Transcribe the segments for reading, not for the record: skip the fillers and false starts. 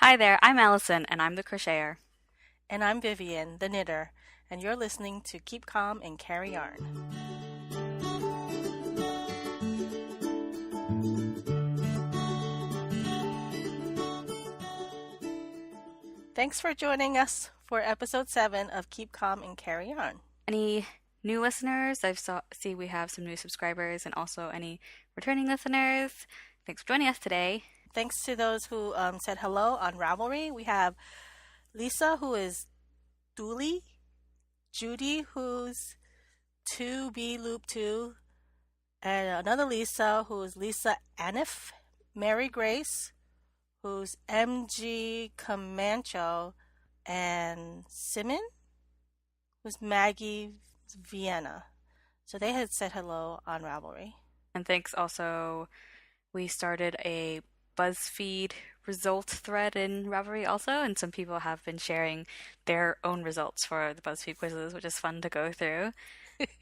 Hi there, I'm Alyson, and I'm the crocheter. And I'm Vivian, the knitter, and you're listening to Keep Calm and Carry Yarn. Thanks for joining us for episode 7 of Keep Calm and Carry Yarn. Any new listeners? See we have some new subscribers and also any returning listeners. Thanks for joining us today. Thanks to those who said hello on Ravelry. We have Lisa, who is Dooley, Judy, who's 2B Loop 2, and another Lisa, who's Lisa Anif, Mary Grace, who's MG Comancho, and Simon, who's Maggie Vienna. So they had said hello on Ravelry. And thanks also, we started a BuzzFeed result thread in Ravelry also, and some people have been sharing their own results for the BuzzFeed quizzes, which is fun to go through.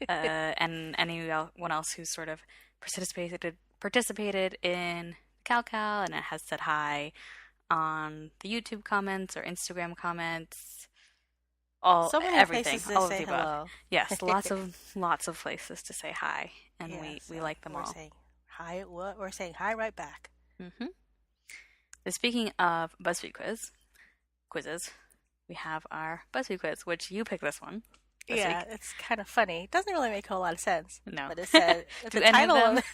And anyone else who's sort of participated in CalCal and it has said hi on the YouTube comments or Instagram comments, So many everything, places to all of say the above. hello. Yes, lots of places to say hi, and we like them we're all. Saying hi. We're saying hi right back. Mm-hmm. So speaking of BuzzFeed quizzes, we have our BuzzFeed quiz, which you picked this one. This week. It's kind of funny. It doesn't really make a whole lot of sense. No. But it said Do the any title of them?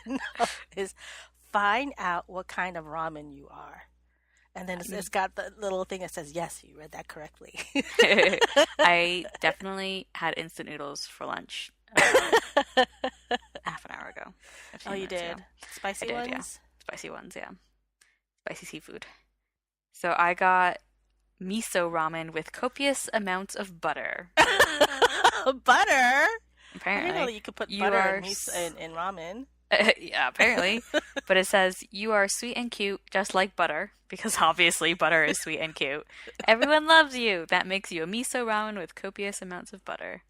no, is "Find Out What Kind of Ramen You Are," and then it's got the little thing that says, "Yes, you read that correctly." I definitely had instant noodles for lunch half an hour ago. Oh, you did? Ago. Spicy I did, ones? Yeah. Spicy ones, yeah. Spicy seafood. So I got miso ramen with copious amounts of butter. Butter? Apparently. I didn't know you could put butter in ramen. Yeah, apparently. But it says, you are sweet and cute, just like butter, because obviously butter is sweet and cute. Everyone loves you. That makes you a miso ramen with copious amounts of butter.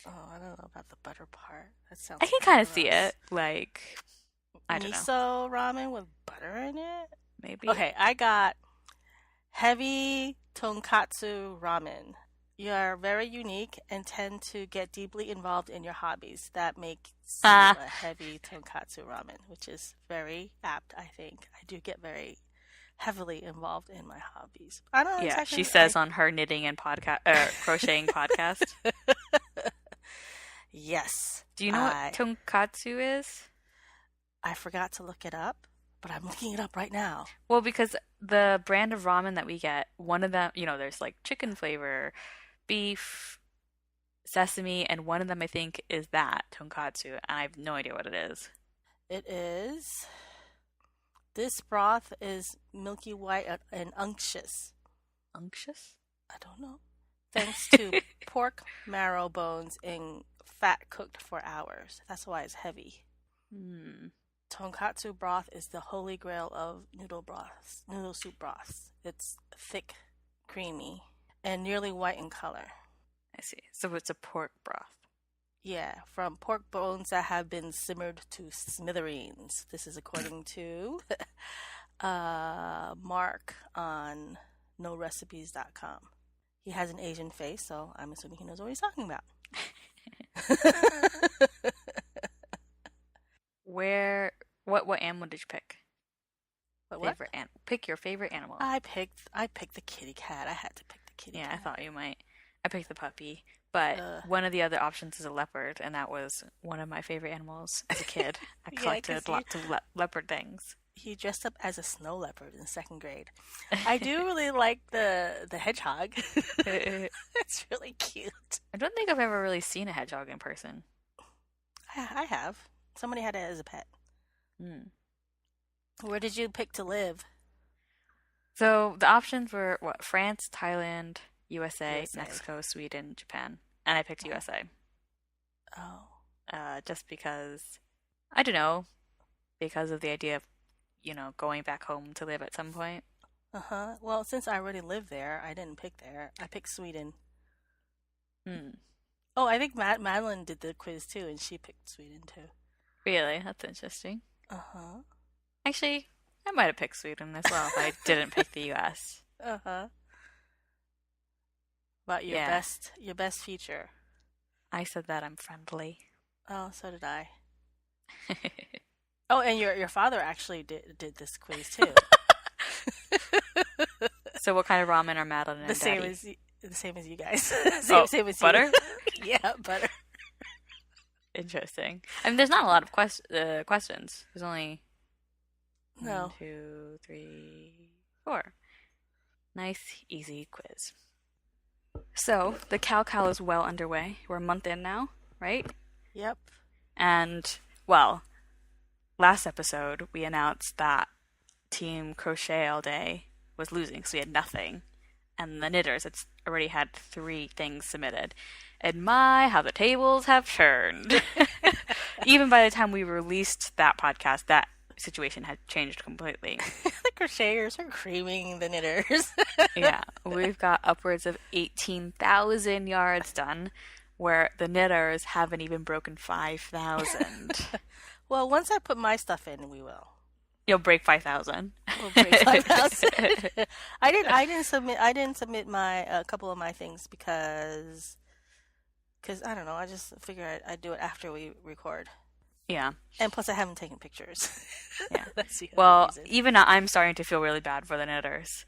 Oh, I don't know about the butter part. That sounds I can kind of see it. Like, I don't know. Miso ramen with butter in it? Maybe. Okay, I got heavy tonkatsu ramen. You are very unique and tend to get deeply involved in your hobbies. That makes you a heavy tonkatsu ramen, which is very apt, I think. I do get very heavily involved in my hobbies. I don't know exactly. She says on her knitting and crocheting podcast. Yes. Do you know what tonkatsu is? I forgot to look it up, but I'm looking it up right now. Well, because the brand of ramen that we get, one of them, there's like chicken flavor, beef, sesame, and one of them I think is that tonkatsu, and I have no idea what it is. It is. This broth is milky white and unctuous. Unctuous? I don't know. Thanks to pork marrow bones in fat cooked for hours. That's why it's heavy. Tonkatsu broth is the holy grail of noodle soup broths. It's thick, creamy, and nearly white in color. I see. So it's a pork broth. Yeah, from pork bones that have been simmered to smithereens. This is according to Mark on norecipes.com. He has an Asian face, so I'm assuming he knows what he's talking about. What animal did you pick? What? Pick your favorite animal. I picked the kitty cat. I had to pick the kitty cat. Yeah, I thought you might. I picked the puppy. But one of the other options is a leopard, and that was one of my favorite animals as a kid. I collected lots of leopard things. He dressed up as a snow leopard in 2nd grade. I do really like the hedgehog. It's really cute. I don't think I've ever really seen a hedgehog in person. I have. Somebody had it as a pet. Where did you pick to live? So the options were France, Thailand, USA, Mexico, Sweden, Japan, and I picked USA. Oh. Just because, I don't know, because of the idea of, going back home to live at some point. Uh-huh. Well, since I already live there, I didn't pick there. I picked Sweden. Oh, I think Madeline did the quiz too, and she picked Sweden too. Really? That's interesting. Uh-huh. Actually, I might have picked Sweden as well if I didn't pick the US. Uh-huh. About Yeah, your best feature. I said that I'm friendly. Oh, so did I. Oh, and your father actually did this quiz too. So what kind of ramen are Madeline The and same Daddy? as the same as you guys. Oh, Same as you. butter? Yeah, butter. Interesting. I mean, there's not a lot of questions. There's only one, No. two, three, four. Nice, easy quiz. So the Cal is well underway. We're a month in now, right? Yep. And, well, last episode we announced that Team Crochet All Day was losing, so we had nothing. And the knitters it's already had 3 things submitted. And my, how the tables have turned. Even by the time we released that podcast, that situation had changed completely. The crocheters are creaming the knitters. Yeah, we've got upwards of 18,000 yards done, where the knitters haven't even broken 5,000. Well, once I put my stuff in, we will. You'll break 5,000. We'll break 5,000. I didn't submit my a couple of my things because I don't know. I just figured I'd do it after we record. Yeah, And plus, I haven't taken pictures. yeah. That's the other Well, reason. even now, I'm starting to feel really bad for the knitters.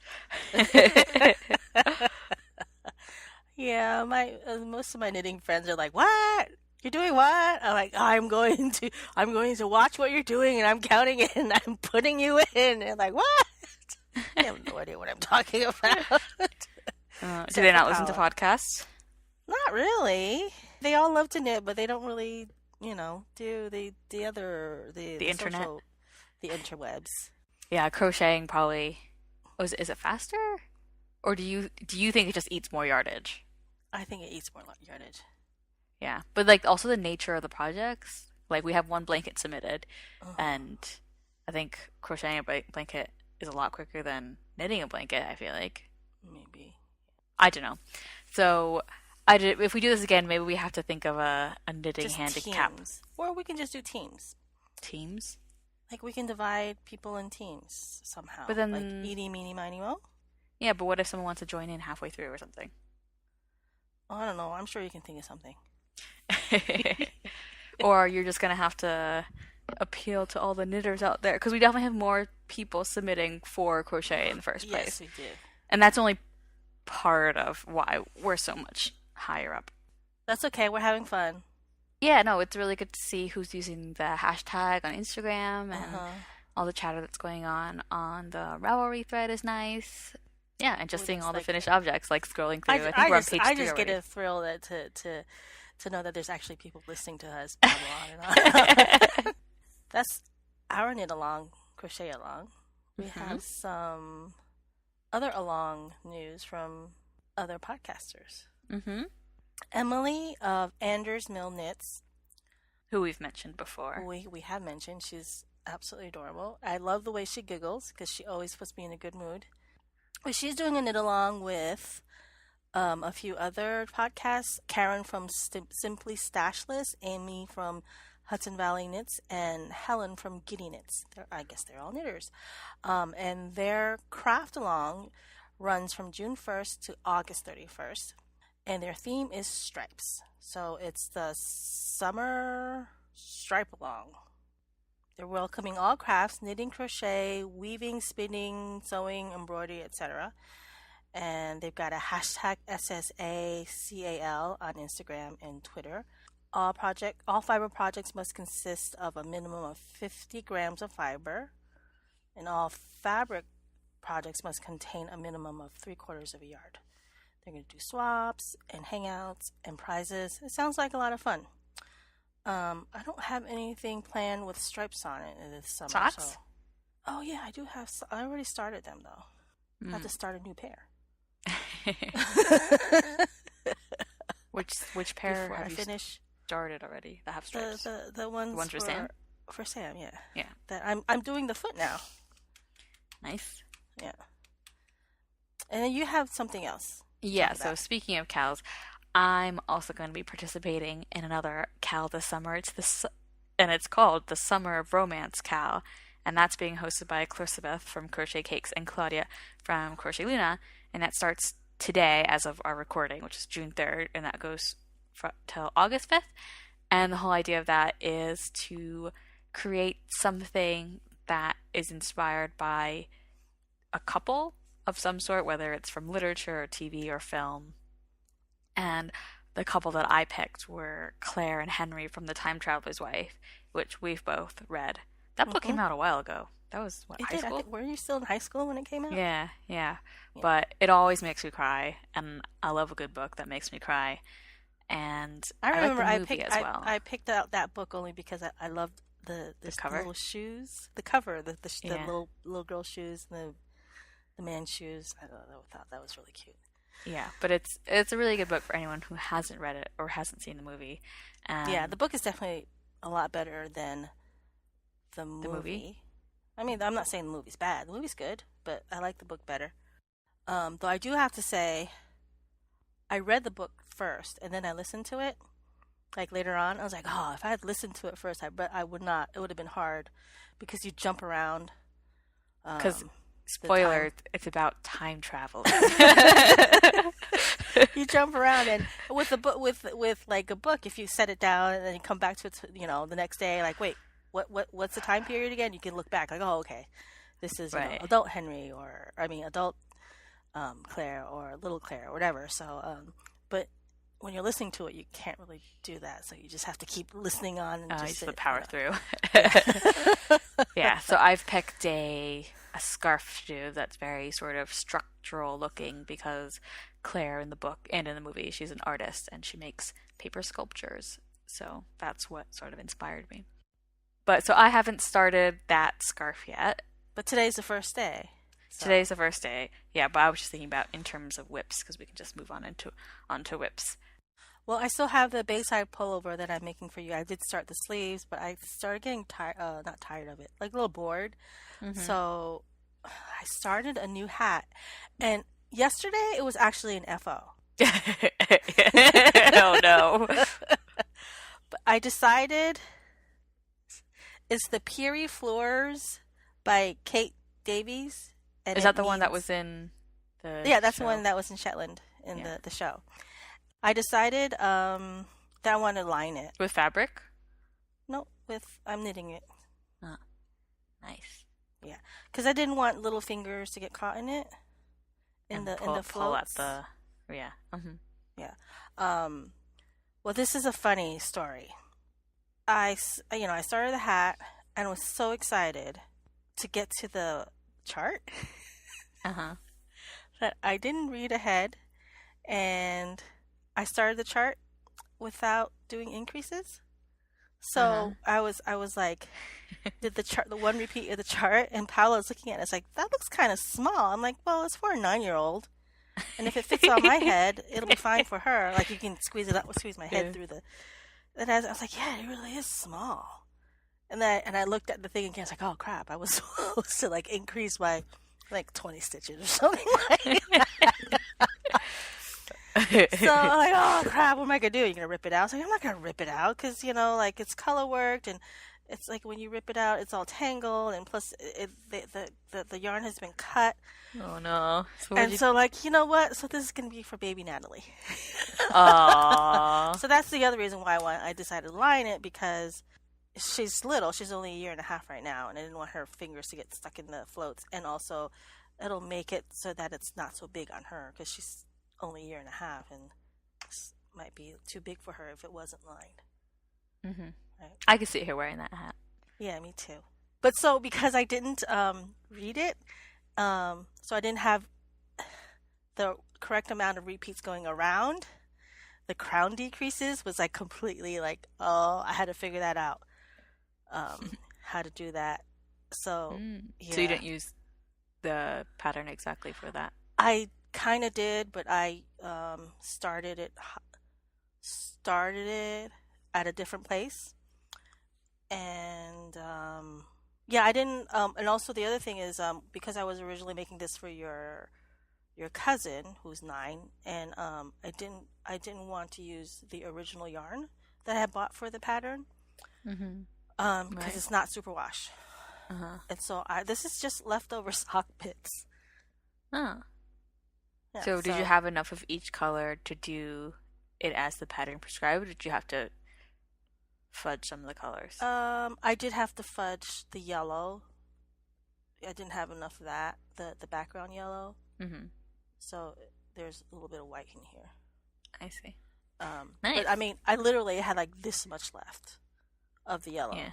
Yeah, my most of my knitting friends are like, "What? You're doing what?" I'm like, I'm going to watch what you're doing, and I'm counting it, and I'm putting you in." And like, what? I have no idea what I'm talking about. Do Except they for not listen to Paula. podcasts? Not really. They all love to knit, but they don't really, do the other The the internet? social the interwebs. Yeah, crocheting probably. Oh, is it faster? Or do you think it just eats more yardage? I think it eats more yardage. Yeah, but like also the nature of the projects. Like we have one blanket submitted, Uh-huh. and I think crocheting a blanket is a lot quicker than knitting a blanket. I feel like Maybe. I don't know. So if we do this again, maybe we have to think of a knitting Just handicap teams. Or we can just do teams. teams. Like we can divide people in teams somehow. But Like then eeny, meeny, miny, mo. yeah, but what if someone wants to join in halfway through or something? Oh, I don't know. I'm sure you can think of something. Or you're just gonna have to appeal to all the knitters out there because we definitely have more people submitting for crochet in the first Yes, place, we do. and that's only part of why we're so much higher up. That's okay. We're having fun. Yeah, no, it's really good to see who's using the hashtag on Instagram and Uh-huh. all the chatter that's going on the Ravelry thread is nice. Yeah, and just We're seeing just all the like finished objects, like scrolling through. I think we're on page I three just get already. a thrill that to know that there's actually people listening to us babble on and on. That's our knit along, crochet along. We Hmm. have some other along news from other podcasters. Hmm. Emily of Anders Mill Knits, Who we've mentioned before. we have mentioned, she's absolutely adorable. I love the way she giggles because she always puts me in a good mood. But she's doing a knit along with a few other podcasts. Karen from Simply Stashless, Amy from Hudson Valley Knits, and Helen from Giddy Knits. I guess they're all knitters. And their craft along runs from June 1st to August 31st. And their theme is stripes. So it's the summer stripe along. They're welcoming all crafts, knitting, crochet, weaving, spinning, sewing, embroidery, etc. And they've got a hashtag SSACAL on Instagram and Twitter. All fiber projects must consist of a minimum of 50 grams of fiber, and all fabric projects must contain a minimum of 3/4 of a yard. They're going to do swaps and hangouts and prizes. It sounds like a lot of fun. I don't have anything planned with stripes on it this summer. Socks? So. Oh yeah, I do have. I already started them though. I have to start a new pair. Which pair Before I have you finish started already that have stripes? the ones The ones for Sam? For Sam, yeah. Yeah. That I'm doing the foot now. Nice. Yeah. And then you have something else. Yeah, Talk so about. speaking of cows, I'm also going to be participating in another Cal this summer. And it's called the Summer of Romance Cal, and that's being hosted by Elizabeth from Crochet Cakes and Claudia from Crochet Luna, and that starts today as of our recording, which is June 3rd, and that goes till August 5th. And the whole idea of that is to create something that is inspired by a couple of some sort, whether it's from literature or TV or film. And the couple that I picked were Claire and Henry from The Time Traveler's Wife, which we've both read. That book came out a while ago. That was, what, It high did. school? Were you still in high school when it came out? Yeah, yeah. But it always makes me cry, and I love a good book that makes me cry. And I I like remember the movie as well. I picked out that book only because I loved the cover? little shoes, the cover, the Yeah. little girl shoes, and the man shoes. I thought that was really cute. Yeah, but it's a really good book for anyone who hasn't read it or hasn't seen the movie. Yeah, the book is definitely a lot better than the movie. I mean, I'm not saying the movie's bad. The movie's good, but I like the book better. Though I do have to say, I read the book first and then I listened to it. Like later on, I was like, oh, if I had listened to it first, I would not. It would have been hard because you jump around. Because spoiler, it's about time travel. You jump around, and with a book, with like a book, if you set it down and then you come back to it, the next day, like, wait, what's the time period again? You can look back, like, oh, okay, this is Right. adult Henry, or I mean, adult Claire, or little Claire, or whatever. So, but when you're listening to it, you can't really do that. So you just have to keep listening on and You just just power through. Yeah. Yeah, so I've picked a scarf to do that's very sort of structural looking because Claire in the book and in the movie, she's an artist and she makes paper sculptures. So that's what sort of inspired me. But so I haven't started that scarf yet. But today's the first day. So. Today's the first day. Yeah, but I was just thinking about in terms of whips because we can just move on onto whips. Well, I still have the Bayside pullover that I'm making for you. I did start the sleeves, but I started getting not tired of it, like a little bored. Mm-hmm. So I started a new hat, and yesterday it was actually an FO. Oh no! But I decided it's the Peary Floors by Kate Davies. And Is that the one that was in the Yeah, that's show? the one that was in Shetland in the show. I decided that I want to line it. With fabric? No, I'm knitting it. Oh, nice. Yeah, because I didn't want little fingers to get caught in it. In the pull at floats. the Mm-hmm. Yeah. Well, this is a funny story. I started the hat and was so excited to get to the chart that I didn't read ahead, and I started the chart without doing increases. So I was like, did the one repeat of the chart, and Paola's looking at it. It's like, that looks kind of small. I'm like, well, it's for a 9-year-old, and if it fits on my head, it'll be fine for her. Like, you can squeeze my head through the. And I was like, yeah, it really is small. And I looked at the thing again. I was like, oh crap, I was supposed to like increase by like 20 stitches or something like that. So I'm like, oh crap, what am I gonna do? You're gonna rip it out? I was like, I'm not gonna rip it out because like it's color worked, and it's like when you rip it out, it's all tangled, and plus the yarn has been cut. Oh no! So like, you know what? So this is gonna be for baby Natalie. Aww. So that's the other reason why I decided to line it, because she's little. She's only 1.5 years right now, and I didn't want her fingers to get stuck in the floats, and also it'll make it so that it's not so big on her because she's only 1.5 years, and this might be too big for her if it wasn't lined. Mm-hmm. Right? I could see her wearing that hat. Yeah, me too. But so because I didn't read it, so I didn't have the correct amount of repeats going around, the crown decreases was like completely like, oh, I had to figure that out, how to do that. So yeah. So you didn't use the pattern exactly for that? I kind of did, but I started it at a different place, and yeah, I didn't. And also the other thing is because I was originally making this for your cousin who's 9, and I didn't want to use the original yarn that I had bought for the pattern, because it's not superwash. Uh-huh. And so this is just leftover sock bits. Oh. Yeah, So did you so have enough of each color to do it as the pattern prescribed, or did you have to fudge some of the colors? I did have to fudge the yellow. I didn't have enough of that, the background yellow. Mm-hmm. So there's a little bit of white in here. I see. But Nice. I mean, I literally had like this much left of the yellow. Yeah.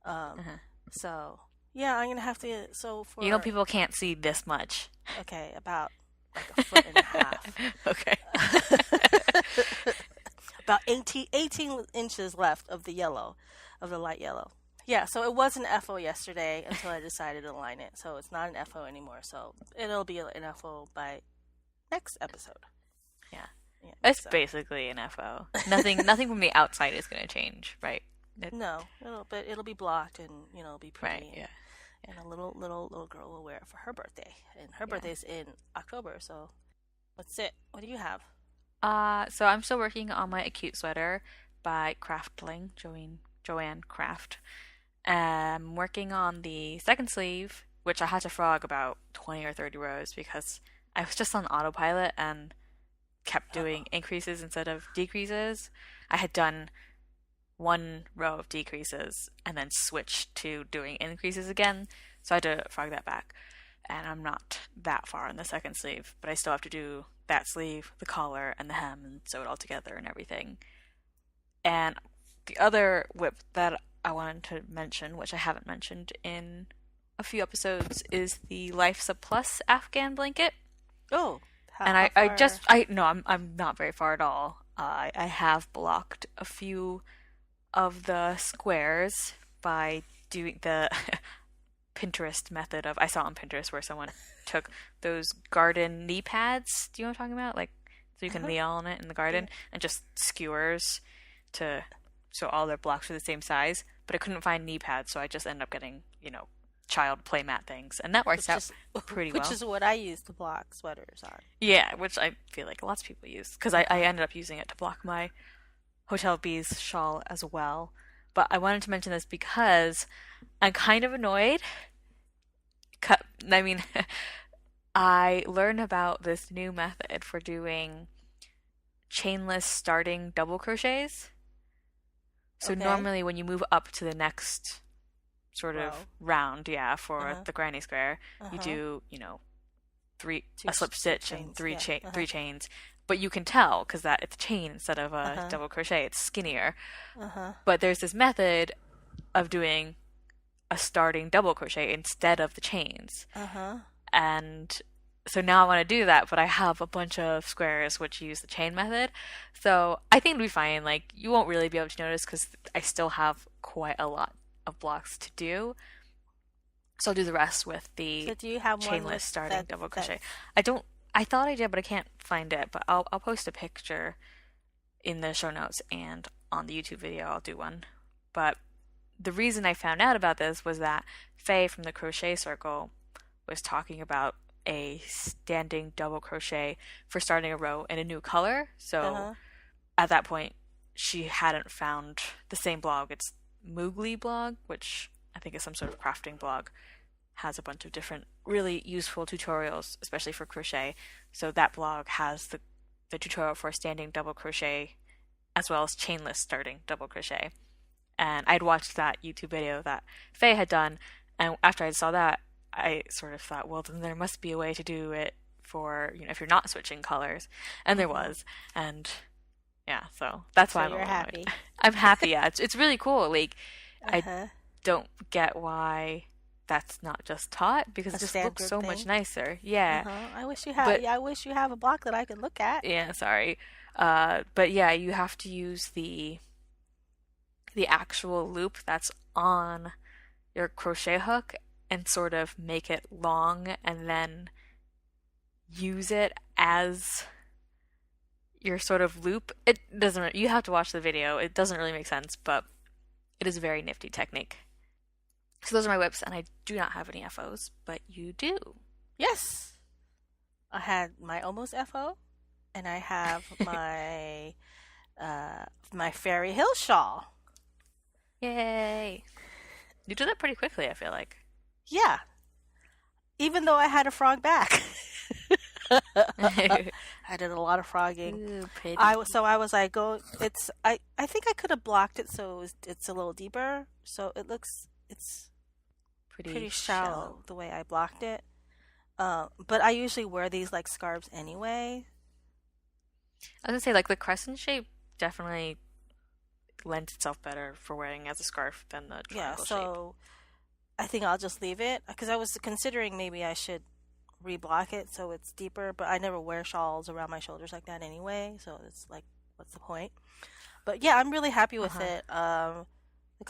Um, Uh-huh. so yeah, I'm gonna have to. So You know, for people can't see this much. okay, about like a foot and a half. Okay. About 18 inches left of the yellow, of the light yellow. Yeah, so it was an FO yesterday until I decided to line it. So it's not an FO anymore. So it'll be an FO by next episode. Yeah. Yeah. It's So basically an FO. Nothing from the outside is going to change, right? no, it'll be blocked and it'll be Right, pretty. yeah. And a little girl will wear it for her birthday, and her Yeah. birthday's in October. So that's it. What do you have? So I'm still working on my acute sweater by Craftling, Joanne Craft. I'm working on the second sleeve, which I had to frog about 20 or 30 rows because I was just on autopilot and kept doing increases instead of decreases. I had done one row of decreases and then switched to doing increases again, so I had to frog that back. And I'm not that far in the second sleeve, but I still have to do that sleeve, the collar, and the hem, and sew it all together and everything. And the other whip that I wanted to mention, which I haven't mentioned in a few episodes, is the Life Sub Plus Afghan blanket. Oh, And how I far? just no, I'm not very far at all. I have blocked a few of the squares by doing the Pinterest method of I saw on Pinterest where someone took those garden knee pads. Do you know what I'm talking about? Like so you can Uh-huh. kneel on it in the garden and just skewers to so all their blocks are the same size. But I couldn't find knee pads, so I just ended up getting child playmat things, and that works Which out is pretty which well. is what I use to block sweaters on. Yeah, which I feel like lots of people use because I ended up using it to block my Hotel Bees shawl as well. But I wanted to mention this because I'm kind of annoyed. I mean, I learned about this new method for doing chainless starting double crochets. So Okay. normally when you move up to the next sort Row. of round, yeah, for Uh-huh. the granny square, you Uh-huh. do, Two a slip stitch and chains, yeah. Uh-huh. three chains. But you can tell because that it's a chain instead of a Uh-huh. double crochet. It's skinnier. Uh-huh. But there's this method of doing a starting double crochet instead of the chains. Uh-huh. And so now I want to do that, but I have a bunch of squares which use the chain method. So I think it'll be fine. Like you won't really be able to notice because I still have quite a lot of blocks to do. So I'll do the rest with the So do you have one chainless with starting that double that crochet. I don't. I thought I did, but I can't find it. But I'll post a picture in the show notes and on the YouTube video. I'll do one. But the reason I found out about this was that Faye from the Crochet Circle was talking about a standing double crochet for starting a row in a new color. So Uh-huh. at that point, she hadn't found the same blog. It's Moogly blog, which I think is some sort of crafting blog, has a bunch of different really useful tutorials, especially for crochet. So that blog has the tutorial for standing double crochet as well as chainless starting double crochet. And I'd watched that YouTube video that Faye had done, and after I saw that, I sort of thought, well, then there must be a way to do it for, if you're not switching colors. And there was. And yeah, so that's So why I'm you're a little happy. annoyed. I'm happy, yeah. It's really cool. Like, I Uh-huh. don't get why that's not just taught because A it just looks standard so much thing? nicer. Yeah. Uh-huh. I wish you had. But Yeah, I wish you have a block that I could look at. yeah, sorry. But yeah, you have to use the actual loop that's on your crochet hook and sort of make it long and then use it as your sort of loop. It doesn't, you have to watch the video. It doesn't really make sense, but it is a very nifty technique. So those are my whips, and I do not have any FOs, but you do. Yes. I had my almost FO, and I have my Fairy Hill shawl. Yay. You did that pretty quickly, I feel like. Yeah, even though I had a frog back. I did a lot of frogging. Ooh, pretty. I was like, go. I think I could have blocked it so it's a little deeper. So it's Pretty pretty shallow. shallow the way I blocked it. But I usually wear these like scarves anyway. I was gonna say, like, the crescent shape definitely lends itself better for wearing as a scarf than the Yeah, triangle shape. so I think I'll just leave it because I was considering maybe I should reblock it so it's deeper, but I never wear shawls around my shoulders like that anyway, so it's like, what's the point? But yeah, I'm really happy with Uh-huh. it.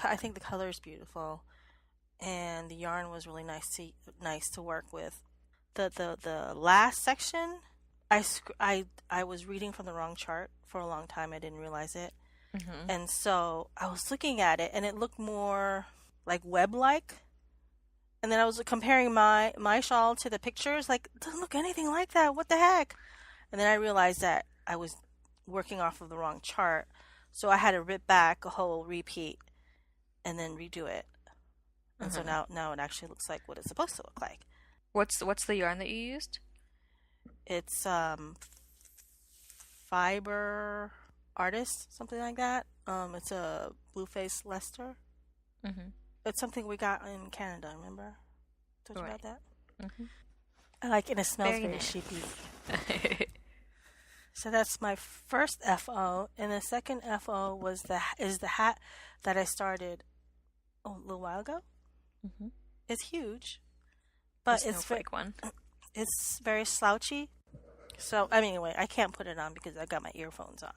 I think the color is beautiful, and the yarn was really nice to work with. The last section, I was reading from the wrong chart for a long time. I didn't realize it, Mm-hmm. and so I was looking at it, and it looked more like web-like. And then I was comparing my shawl to the pictures, like it doesn't look anything like that. What the heck? And then I realized that I was working off of the wrong chart, so I had to rip back a whole repeat and then redo it. And so Mm-hmm. now it actually looks like what it's supposed to look like. What's the yarn that you used? It's fiber artist, something like that. It's a blue face Leicester. Mm-hmm. It's something we got in Canada. Remember? Told you Right. about that. Mm-hmm. I like, and it smells Very very nice. sheepy. So that's my first FO, and the second FO is the hat that I started a little while ago. Mm-hmm. It's huge, The but snowflake one. it's very slouchy. So I mean, anyway, I can't put it on because I got my earphones on.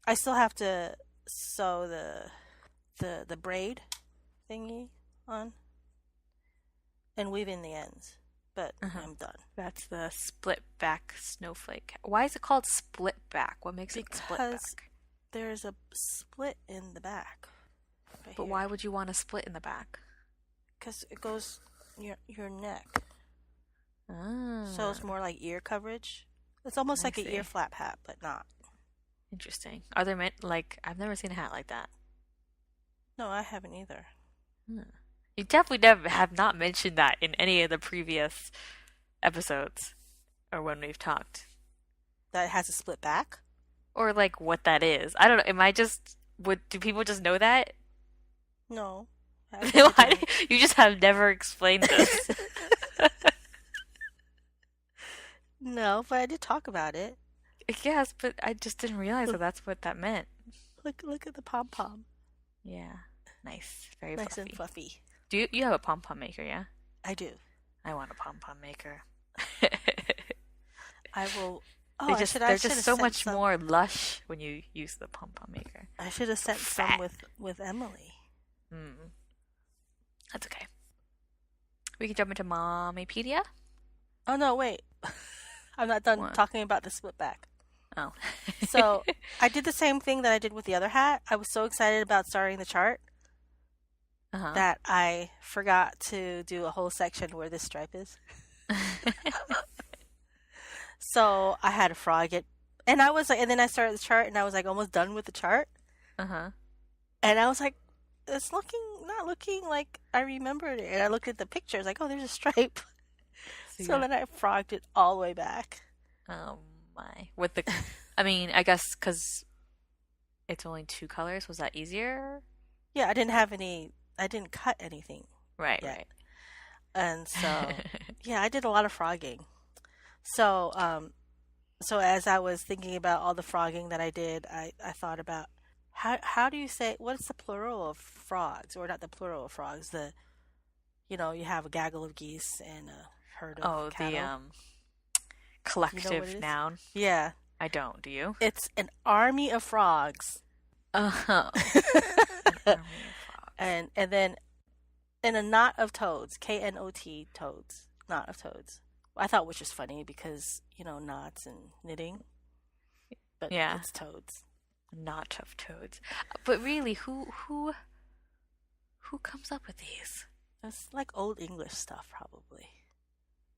I still have to sew the braid thingy on and weave in the ends, but Uh-huh. I'm done That's the split back snowflake. Why is it called split back? What makes it split because back? there's a split in the back right But here why would you want to split in the back? because it goes your neck. So Ah, it's more like ear coverage. It's almost I like an ear see. flap hat, but not. Interesting. Are there meant like I've never seen a hat like that. No, I haven't either. Hmm. You definitely never have not mentioned that in any of the previous episodes or when we've talked. That has a split back? Or like what that is. I don't know. Am I just would do people just know that? No, I Why didn't. you just have never explained this? No, but I did talk about it. Yes, but I just didn't realize Look, that that's what that meant. look at the pom pom, Yeah. Nice. Very nice and fluffy. fluffy. You have a pom pom maker, yeah? I do. I want a pom pom maker. I will. Oh, They just I they're should just have so sent much some. more lush when you use the pom pom maker. I should have So sent some fat. with Emily. Mm, that's okay. We can jump into Mommypedia. Oh no, wait. I'm not done What? talking about the split back. Oh. So I did the same thing that I did with the other hat. I was so excited about starting the chart Uh-huh. that I forgot to do a whole section where this stripe is. So I had to frog it. And I was like, and then I started the chart and I was like almost done with the chart. Uh-huh. And I was like, it's not looking like I remembered it. And I looked at the picture, I was like, oh, there's a stripe. So So yeah. then I frogged it all the way back. Oh my. With the I mean, I guess because it's only two colors, was that easier? Yeah, I didn't cut anything Right, yet. right. And so, yeah, I did a lot of frogging. So, so as I was thinking about all the frogging that I did, I thought about how do you say what's the plural of frogs, or not the plural of frogs? You have a gaggle of geese and a herd of Oh, the cattle. Do you know what it collective is? noun. Yeah, I don't, do you? it's an army of frogs, Oh, an army of frogs. and then and a knot of toads, KNOT toads, knot of toads. I thought which was funny because knots and knitting, but Yeah, it's toads. not of toads. But really, who comes up with these? It's like old English stuff, probably.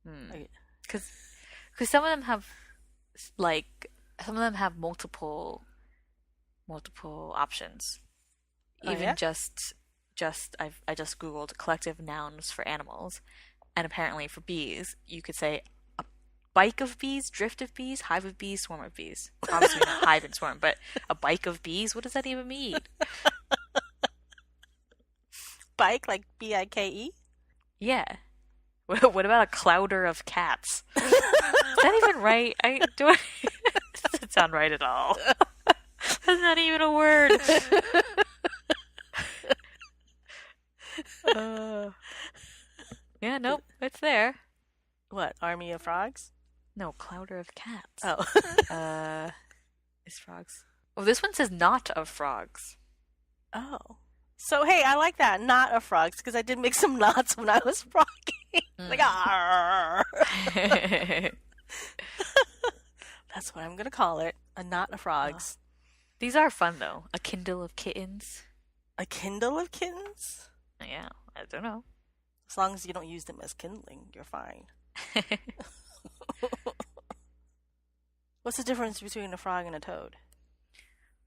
Hmm. Like, Because some of them have like some of them have multiple options. oh Even yeah, just I just Googled collective nouns for animals, and apparently for bees, you could say a bike of bees, drift of bees, hive of bees, swarm of bees. Obviously not hive and swarm, but a bike of bees, what does that even mean? Bike, like B-I-K-E? Yeah. What about a clouder of cats? Is that even right? Doesn't sound right at all. That's not even a word. Uh, yeah, nope, it's there. What, army of frogs? No, clouder of cats. Oh. Uh, is frogs? Oh, this one says not of frogs. Oh. So, hey, I like that. Not of frogs, because I did make some knots when I was frogging. Like, ah. That's what I'm going to call it. A knot of frogs. These are fun, though. A kindle of kittens. A kindle of kittens? Yeah, I don't know. As long as you don't use them as kindling, you're fine. What's the difference between a frog and a toad?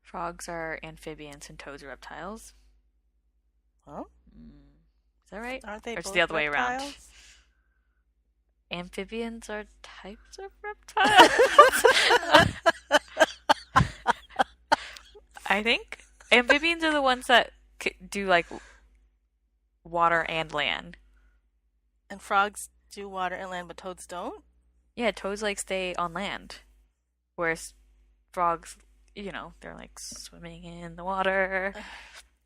Frogs are amphibians and toads are reptiles. Huh? Is that right? Aren't they or both it's the other way reptiles? around? Amphibians are types of reptiles? I think. Amphibians are the ones that do, like, water and land. And frogs do water and land, but toads don't? Yeah, toads, like, stay on land. Whereas frogs, they're, like, swimming in the water.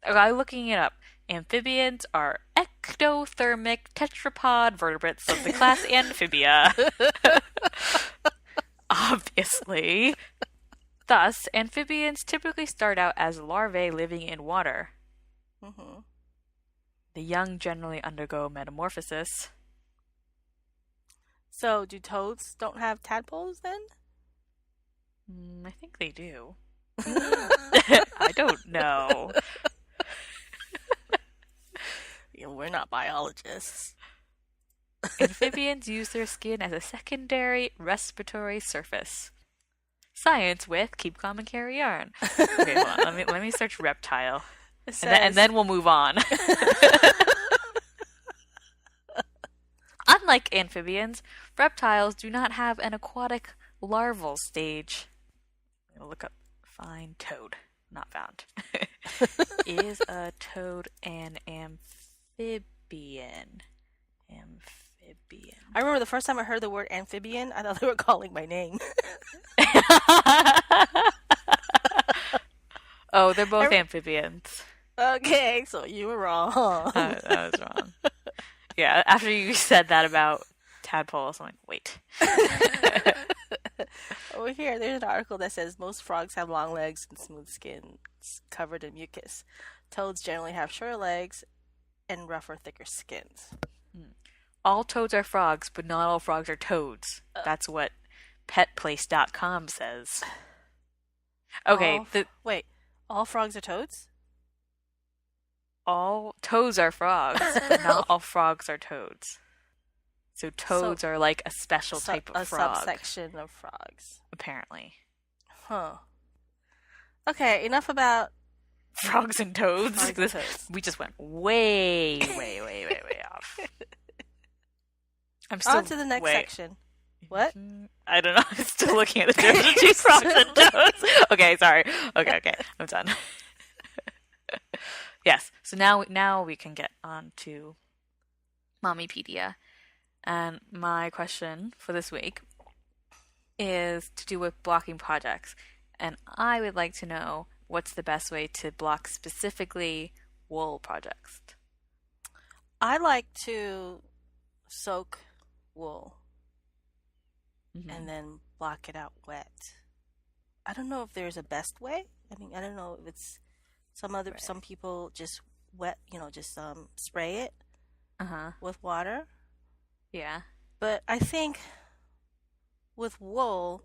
I'm looking it up. Amphibians are ectothermic tetrapod vertebrates of the class Amphibia. Obviously. Thus, amphibians typically start out as larvae living in water. Mm-hmm. The young generally undergo metamorphosis. So, do toads don't have tadpoles then? I think they do. I don't know. Yeah, we're not biologists. Amphibians use their skin as a secondary respiratory surface. Science with Keep Calm and Carry On. Okay, hold on. Let me search reptile, and then we'll move on. Unlike amphibians, reptiles do not have an aquatic larval stage. I'm gonna look up find toad. Not found. Is a toad an amphibian? Amphibian. I remember the first time I heard the word amphibian, I thought they were calling my name. Oh, they're both amphibians. Okay, so you were wrong. I was wrong. Yeah, after you said that about tadpoles, I'm like, wait. Over here, there's an article that says most frogs have long legs and smooth skins covered in mucus. Toads generally have shorter legs and rougher, thicker skins. All toads are frogs, but not all frogs are toads. That's what petplace.com says. Okay. Wait, all frogs are toads? All toads are frogs, but not all frogs are toads. So toads are like a special type of frog. A subsection of frogs. Apparently. Huh. Okay, enough about frogs and toads. Frogs and toads. We just went way off. I'm still on to the next section. What? I don't know. I'm still looking at the difference between frogs and toads. Okay, sorry. Okay. I'm done. Yes. So now we can get on to Mommypedia. And my question for this week is to do with blocking projects. And I would like to know what's the best way to block specifically wool projects. I like to soak wool and then block it out wet. I don't know if there's a best way. I mean, I don't know if it's some people just wet, just spray it with water. Yeah. But I think with wool,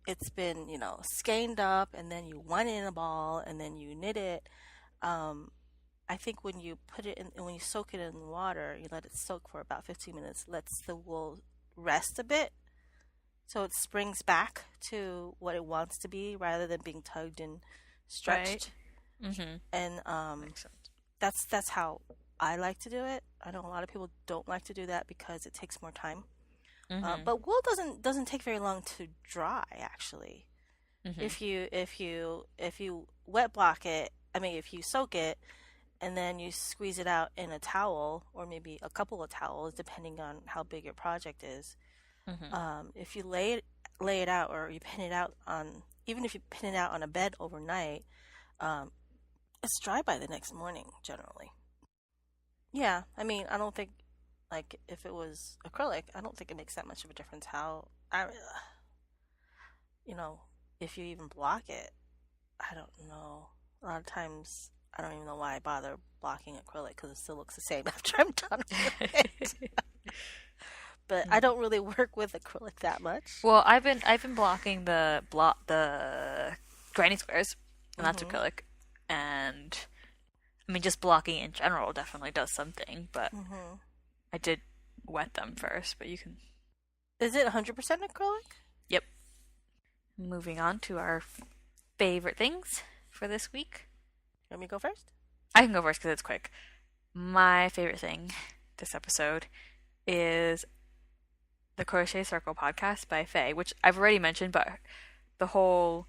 it's been, skeined up and then you wind it in a ball and then you knit it. I think when you when you soak it in water, you let it soak for about 15 minutes, lets the wool rest a bit so it springs back to what it wants to be rather than being tugged and stretched. Right. And makes sense. that's how I like to do it. I know a lot of people don't like to do that because it takes more time. Mm-hmm. But wool doesn't take very long to dry actually. Mm-hmm. If you wet block it, I mean if you soak it and then you squeeze it out in a towel or maybe a couple of towels depending on how big your project is. Mm-hmm. If you lay it out or you pin it out on even if you pin it out on a bed overnight, um, it's dry by the next morning generally. Yeah, I mean I don't think like if it was acrylic, I don't think it makes that much of a difference how you know if you even block it. I don't know. A lot of times I don't even know why I bother blocking acrylic because it still looks the same after I'm done with it. But I don't really work with acrylic that much. Well, I've been blocking the granny squares, and that's Mhm. acrylic. And I mean, just blocking in general definitely does something. But Mhm. I did wet them first. But you can. Is it 100% acrylic? Yep. Moving on to our favorite things for this week. You want me to go first? I can go first because it's quick. My favorite thing this episode is the Crochet Circle podcast by Faye, which I've already mentioned, but the whole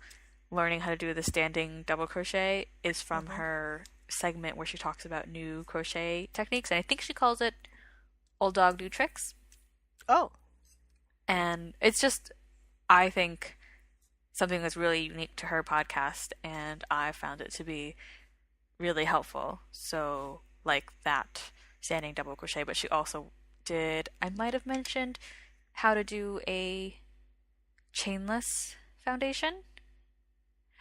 learning how to do the standing double crochet is from Mhm. her segment where she talks about new crochet techniques, and I think she calls it Old Dog New Tricks. Oh. And it's just, I think, something that's really unique to her podcast, and I found it to be really helpful. So, like that standing double crochet, but she also did, I might have mentioned how to do a chainless foundation.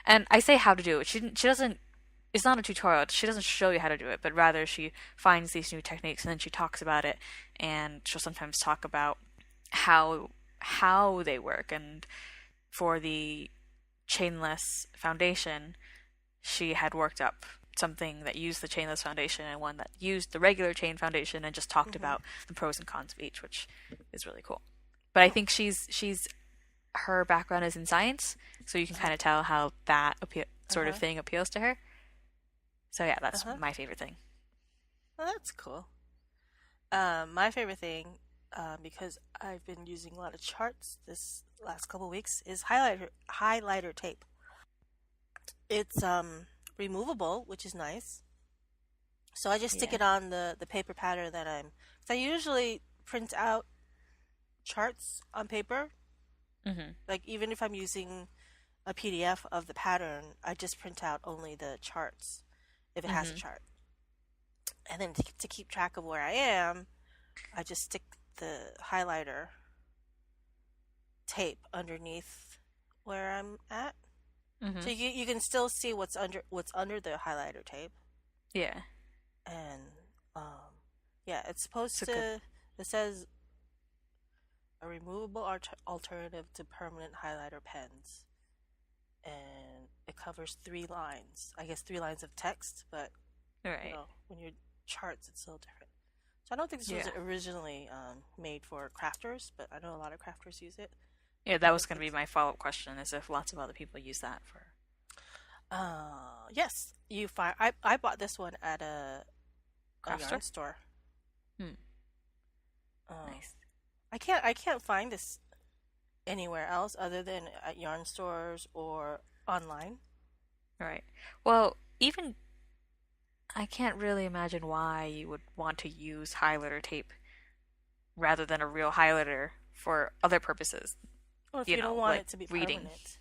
And I say how to do it. She doesn't, it's not a tutorial. She doesn't show you how to do it, but rather she finds these new techniques and then she talks about it, and she'll sometimes talk about how they work. And for the chainless foundation, she had worked up something that used the chainless foundation and one that used the regular chain foundation, and just talked Mhm. about the pros and cons of each, which is really cool. But I think she's her background is in science, so you can kind of tell how that sort of Uh-huh. thing appeals to her. So yeah, that's Uh-huh. my favorite thing. Well, that's cool. My favorite thing, because I've been using a lot of charts this last couple weeks, is highlighter tape. It's removable, which is nice. So I just stick Yeah. it on the paper pattern that Cause I usually print out charts on paper. Mhm. Like even if I'm using a PDF of the pattern, I just print out only the charts if it has a Mhm. chart. And then to keep track of where I am, I just stick the highlighter tape underneath where I'm at. So Mhm. you can still see what's under the highlighter tape. Yeah. And yeah, it's supposed It's a good. to. It says a removable alternative to permanent highlighter pens, and it covers 3 lines. I guess 3 lines of text, but All right. when you're charts, it's so different. So I don't think this was Yeah. originally made for crafters, but I know a lot of crafters use it. Yeah, I that was think going to be it's my follow-up question, is if lots of other people use that for. yes. You find I bought this one at a Craft yarn store? store. Hmm. Um, Nice. I can't find this anywhere else other than at yarn stores or online. All right. Well, even I can't really imagine why you would want to use highlighter tape rather than a real highlighter for other purposes, Or if you don't want like it to be reading. permanent,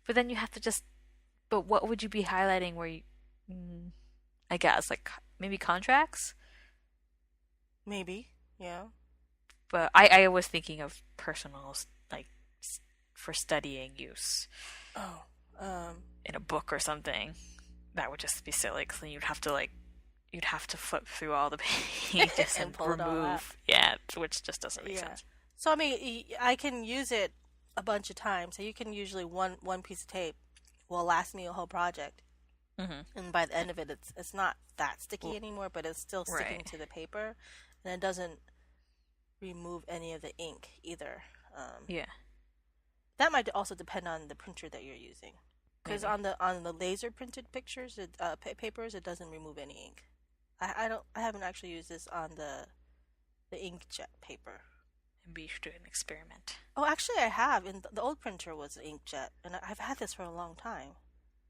But then you have to just. But what would you be highlighting where you. Mm, I guess, like maybe contracts? maybe. Yeah. But I was thinking of personal, like, for studying use Oh. Um. in a book or something. That would just be silly because then you'd have to flip through all the pages And and pull it all out. remove. Yeah, which just doesn't make Yeah. sense. So I mean, I can use it a bunch of times. So you can usually one piece of tape will last me a whole project, Hmm. and by the end of it, it's not that sticky Well, anymore, but it's still sticking right. to the paper, and it doesn't remove any of the ink either. Yeah, That might also depend on the printer that you're using, because maybe. on the laser printed pictures, papers, it doesn't remove any ink. I haven't actually used this on the inkjet paper. Maybe you should do an experiment. Oh, actually, I have. In the old printer was an inkjet, and I've had this for a long time,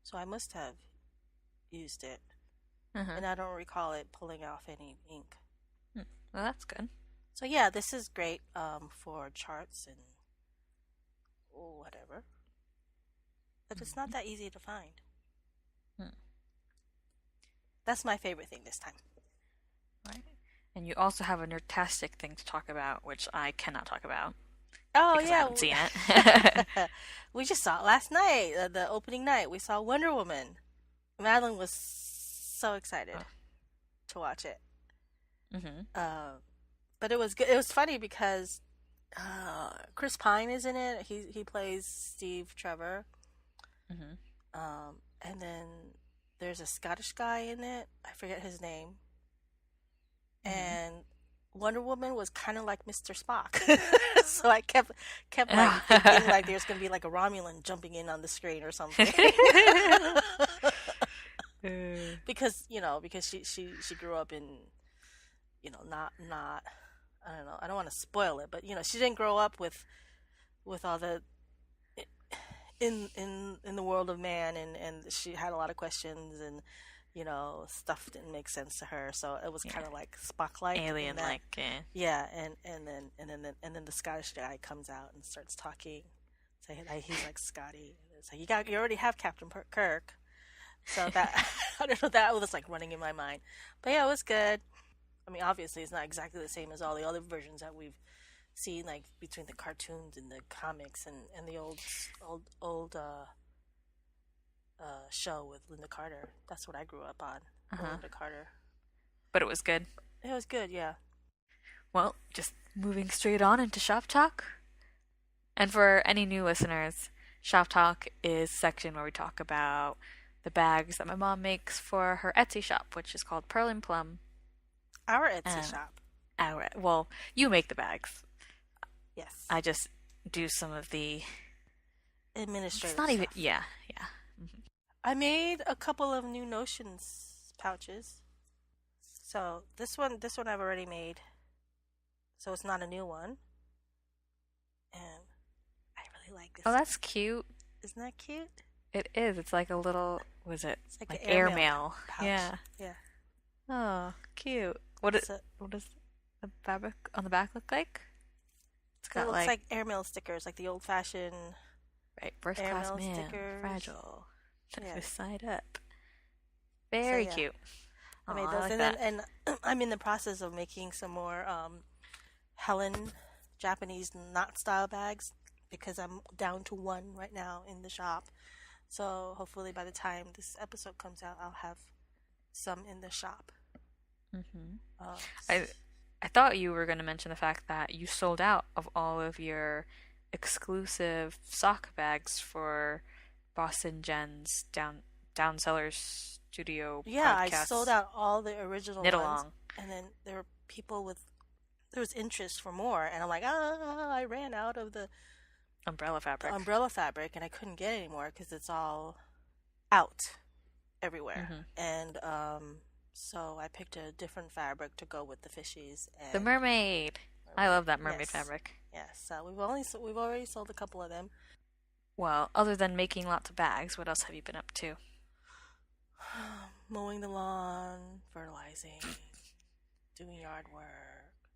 so I must have used it, Uh-huh. and I don't recall it pulling off any ink. Hmm. Well, that's good. So yeah, this is great for charts and whatever, but it's not Mhm. that easy to find. Hmm. That's my favorite thing this time. Right. And you also have a nerdtastic thing to talk about, which I cannot talk about Oh because I yeah, haven't seen it. we just saw it last night, the opening night. We saw Wonder Woman. Madeline was so excited Oh. to watch it. Mm-hmm. But it was good. It was funny because Chris Pine is in it. He plays Steve Trevor. Mm-hmm. And then there's a Scottish guy in it. I forget his name. Mm-hmm. And Wonder Woman was kind of like Mr. Spock. So I kept like thinking like there's gonna be like a Romulan jumping in on the screen or something. Because she grew up in not I don't know, I don't want to spoil it, but she didn't grow up with all the in the world of man, and she had a lot of questions, and stuff didn't make sense to her, so it was Yeah. kind of like Spock like in that. Alien-like. Yeah. Yeah, and then the Scottish guy comes out and starts talking. So he's like Scotty. It's like you already have Captain Kirk. So that I don't know, that was like running in my mind. But yeah, it was good. I mean, obviously it's not exactly the same as all the other versions that we've seen, like between the cartoons and the comics and the old show with Linda Carter. That's what I grew up on. Uh-huh. Linda Carter. But it was good. It was good, yeah. Well, just moving straight on into Shop Talk. And for any new listeners, Shop Talk is a section where we talk about the bags that my mom makes for her Etsy shop, which is called Pearl and Plum. Our Etsy And shop. well, you make the bags. Yes. I just do some of the. Administrative It's not even. stuff. Yeah, yeah. Mm-hmm. I made a couple of new Notions pouches. So this one I've already made. So it's not a new one. And I really like this. Oh, that's cute. Isn't that cute? It is. It's like a little. Was it It's like like an airmail? pouch. Yeah. Yeah. Oh, cute. What does the fabric on the back look like? It's It got looks like airmail stickers, like the old fashioned right, first class airmail mail, stickers. fragile, Yeah. this side up. Very yeah. cute. I made Aw, those, like and that. I'm in the process of making some more Helen Japanese knot style bags because I'm down to one right now in the shop. So hopefully by the time this episode comes out, I'll have some in the shop. Mm-hmm. Uh, I thought you were going to mention the fact that you sold out of all of your exclusive sock bags for Boston Jen's Down Sellers Studio yeah, I podcast sold out all the original knit ones, along and then there was interest for more, and I'm like, I ran out of the umbrella fabric. umbrella fabric, and I couldn't get any more because it's all out everywhere. Mm-hmm. And so I picked a different fabric to go with the fishies. And The mermaid. I love that mermaid yes. fabric. Yes, so we've already sold a couple of them. Well, other than making lots of bags, what else have you been up to? Mowing the lawn, fertilizing, doing yard work.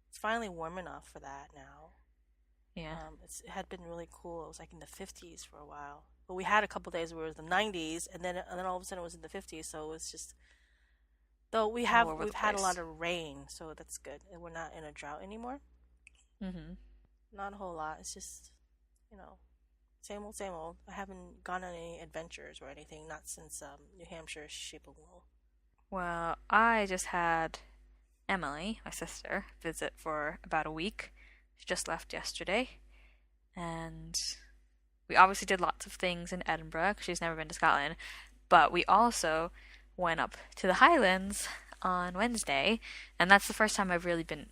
It's finally warm enough for that now. Yeah. It had been really cool. It was like in the 50s for a while, but we had a couple days where it was the 90s, and then all of a sudden it was in the 50s. So it was just, though we've had a lot of rain, so that's good. And we're not in a drought anymore. Mm-hmm. Not a whole lot. It's just, same old, same old. I haven't gone on any adventures or anything, not since New Hampshire sheep and wool. Well, I just had Emily, my sister, visit for about a week. She just left yesterday. And we obviously did lots of things in Edinburgh 'cause she's never been to Scotland. But we also went up to the Highlands on Wednesday. And that's the first time I've really been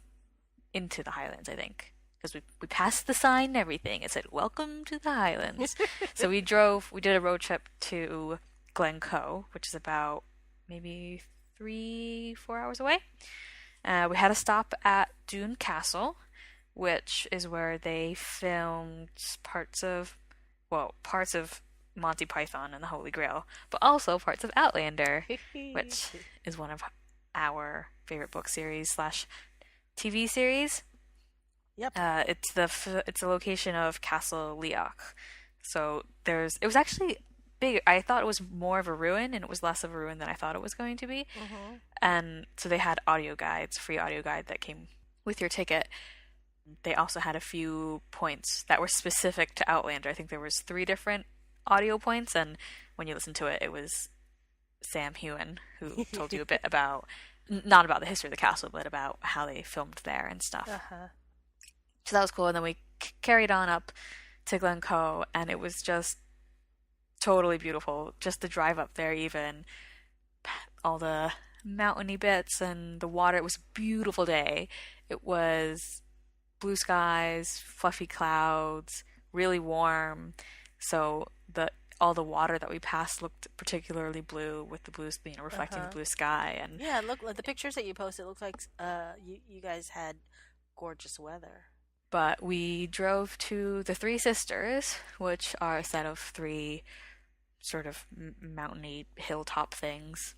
into the Highlands, I think. Because we passed the sign and everything. It said, "Welcome to the Highlands." So we did a road trip to Glencoe, which is about maybe 3-4 hours away. We had a stop at Dune Castle, which is where they filmed parts of Monty Python and the Holy Grail, but also parts of Outlander, which is one of our favorite book series slash TV series. Yep. It's the location of Castle Leoch. So it was actually big. I thought it was more of a ruin, and it was less of a ruin than I thought it was going to be. Mm-hmm. And so they had audio guides, free audio guide that came with your ticket. They also had a few points that were specific to Outlander. I think there was 3 different audio points, and when you listen to it, it was Sam Heughan who told you a bit about, not about the history of the castle, but about how they filmed there and stuff. Uh-huh. So that was cool. And then we carried on up to Glencoe, and it was just totally beautiful. Just the drive up there, even all the mountainy bits and the water. It was a beautiful day. It was blue skies, fluffy clouds, really warm. So all the water that we passed looked particularly blue, with the blues, reflecting the blue sky. And yeah, look, like the pictures that you posted, it looked like you guys had gorgeous weather. But we drove to the Three Sisters, which are a set of 3 sort of mountainy hilltop things.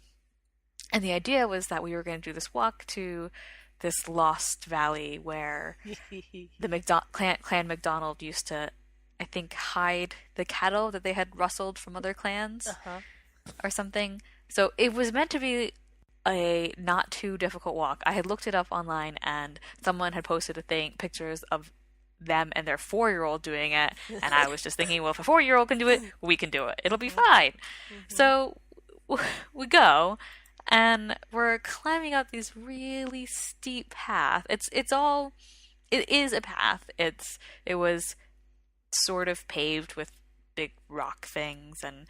And the idea was that we were going to do this walk to this lost valley where the Clan MacDonald used to, I think, hide the cattle that they had rustled from other clans or something. So it was meant to be a not too difficult walk. I had looked it up online, and someone had posted pictures of them and their 4-year-old doing it, and I was just thinking, well, if a 4-year-old can do it, we can do it. It'll be fine. Mm-hmm. So we go, and we're climbing up these really steep path. It is a path. It was sort of paved with big rock things, and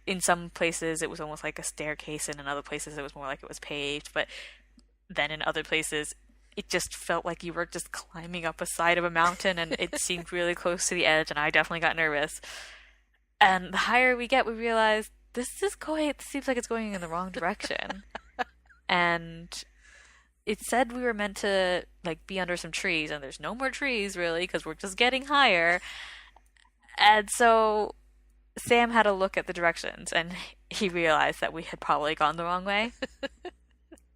in some places it was almost like a staircase, and in other places it was more like it was paved. But then in other places it just felt like you were just climbing up a side of a mountain, and it seemed really close to the edge, and I definitely got nervous. And the higher we get, we realize it seems like it's going in the wrong direction. And it said we were meant to be under some trees, and there's no more trees really, because we're just getting higher. And so Sam had a look at the directions, and he realized that we had probably gone the wrong way.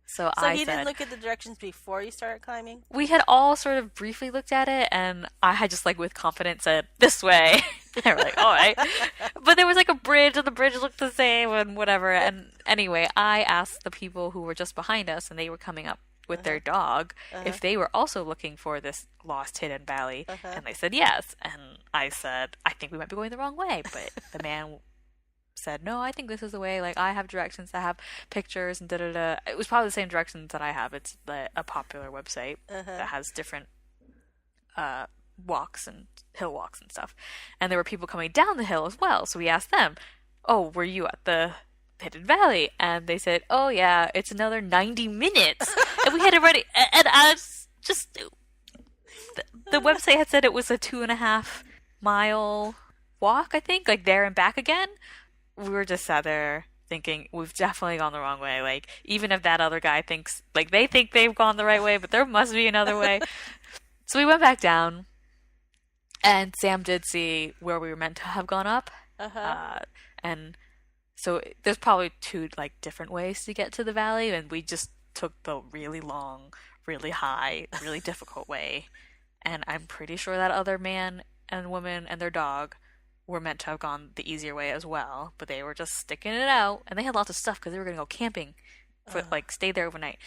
So he didn't look at the directions before you started climbing? We had all sort of briefly looked at it, and I had just with confidence said, this way. And we're like, all right. But there was a bridge, and the bridge looked the same and whatever. And anyway, I asked the people who were just behind us, and they were coming up with their dog, if they were also looking for this lost hidden valley. And they said yes. And I said, I think we might be going the wrong way. But the man said, no, I think this is the way. I have directions that have pictures and da-da-da. It was probably the same directions that I have. It's a popular website that has different walks and hill walks and stuff. And there were people coming down the hill as well. So we asked them, oh, were you at the hidden valley? And they said, oh yeah, it's another 90 minutes. And we had already, and I was just, the website had said it was a 2.5-mile walk, I think, there and back again. We were just sat there thinking, we've definitely gone the wrong way. Even if that other guy thinks, they think they've gone the right way, but there must be another way. So we went back down, and Sam did see where we were meant to have gone up. And so there's probably 2 different ways to get to the valley, and we just took the really long, really high, really difficult way. And I'm pretty sure that other man and woman and their dog were meant to have gone the easier way as well, but they were just sticking it out, and they had lots of stuff because they were going to go camping for stay there overnight.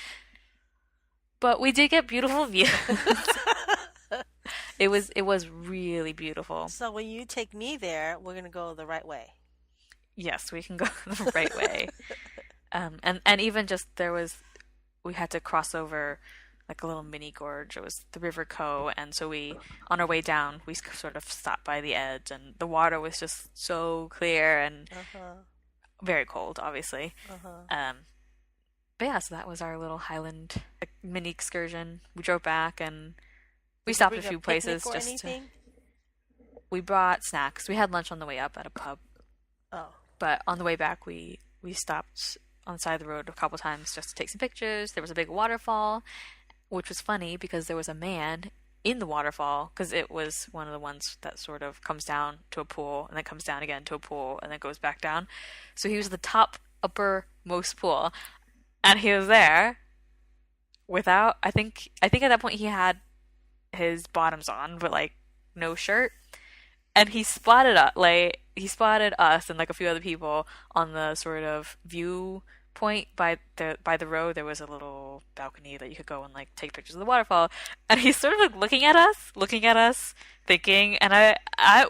But we did get beautiful views. It was really beautiful. So when you take me there, we're going to go the right way. Yes, we can go the right way. And even just we had to cross over a little mini gorge. It was the River Co. And so on our way down, we sort of stopped by the edge, and the water was just so clear and very cold, obviously. But yeah, so that was our little Highland mini excursion. We drove back, and we stopped at a few places. We brought snacks. We had lunch on the way up at a pub. Oh. But on the way back, we stopped on the side of the road a couple times just to take some pictures. There was a big waterfall, which was funny because there was a man in the waterfall because it was one of the ones that sort of comes down to a pool and then comes down again to a pool and then goes back down. So he was the top uppermost pool, and he was there without. I think at that point he had his bottoms on, but like no shirt. And he spotted us and like a few other people on the sort of viewpoint by the road. There was a little balcony that you could go and like take pictures of the waterfall. And he's sort of like looking at us, thinking. And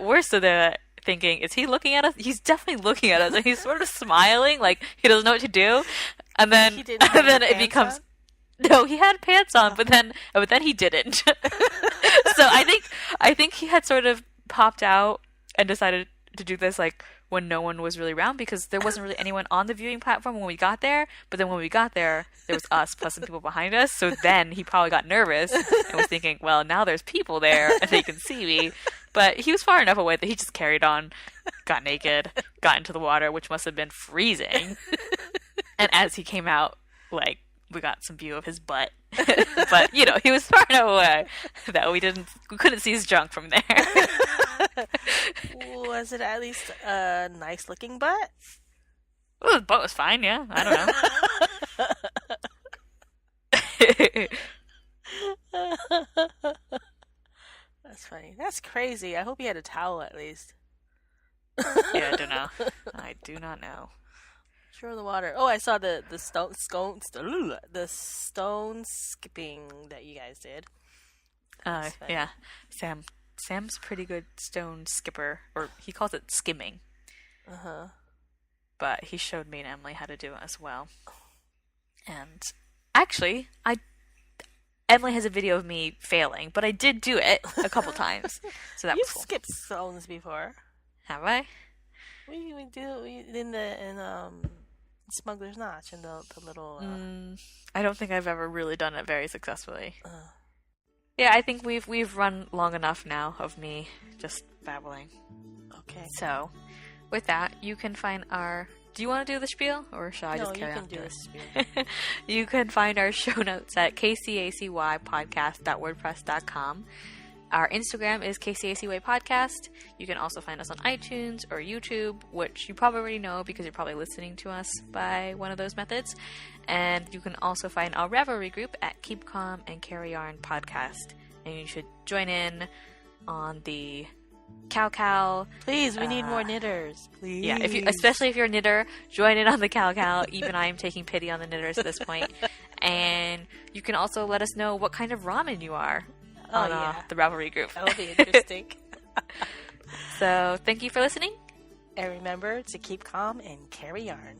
we're still there thinking, is he looking at us? He's definitely looking at us, and he's sort of smiling like he doesn't know what to do. And then He didn't have then any it pants becomes. on? No, he had pants on, but then he didn't. So I think he had sort of popped out and decided to do this like when no one was really around because there wasn't really anyone on the viewing platform when we got there. But then when we got there was us plus some people behind us. So then he probably got nervous and was thinking, well, now there's people there and they can see me. But he was far enough away that he just carried on, got naked, got into the water, which must have been freezing. And as he came out, like, we got some view of his butt. But, he was far enough away that we couldn't see his junk from there. Was it at least a nice looking butt? Well, his butt was fine, yeah. I don't know. That's funny. That's crazy. I hope he had a towel at least. Yeah, I don't know. I do not know. Sure, the water. Oh, I saw the stone skipping that you guys did. That's funny. Yeah. Sam's pretty good stone skipper, or he calls it skimming. Uh-huh. But he showed me and Emily how to do it as well. And actually, Emily has a video of me failing, but I did do it a couple times, so that You've was cool. skipped stones before. Have I? We in Smuggler's Notch and the little. I don't think I've ever really done it very successfully. Yeah, I think we've run long enough now of me just babbling. Okay. So, with that, you can find our. Do you want to do the spiel, or shall I just carry on? No, you can do it? the spiel. You can find our show notes at kcacypodcast.wordpress.com. Our Instagram is KCACY Podcast. You can also find us on iTunes or YouTube, which you probably already know because you're probably listening to us by one of those methods. And you can also find our Ravelry group at Keep Calm and Carry Yarn Podcast. And you should join in on the Cow. Please, we need more knitters. Please. Yeah, especially if you're a knitter, join in on the Cow. Even I am taking pity on the knitters at this point. And you can also let us know what kind of ramen you are on the Ravelry group. That'll be interesting. So, thank you for listening. And remember to keep calm and carry yarn.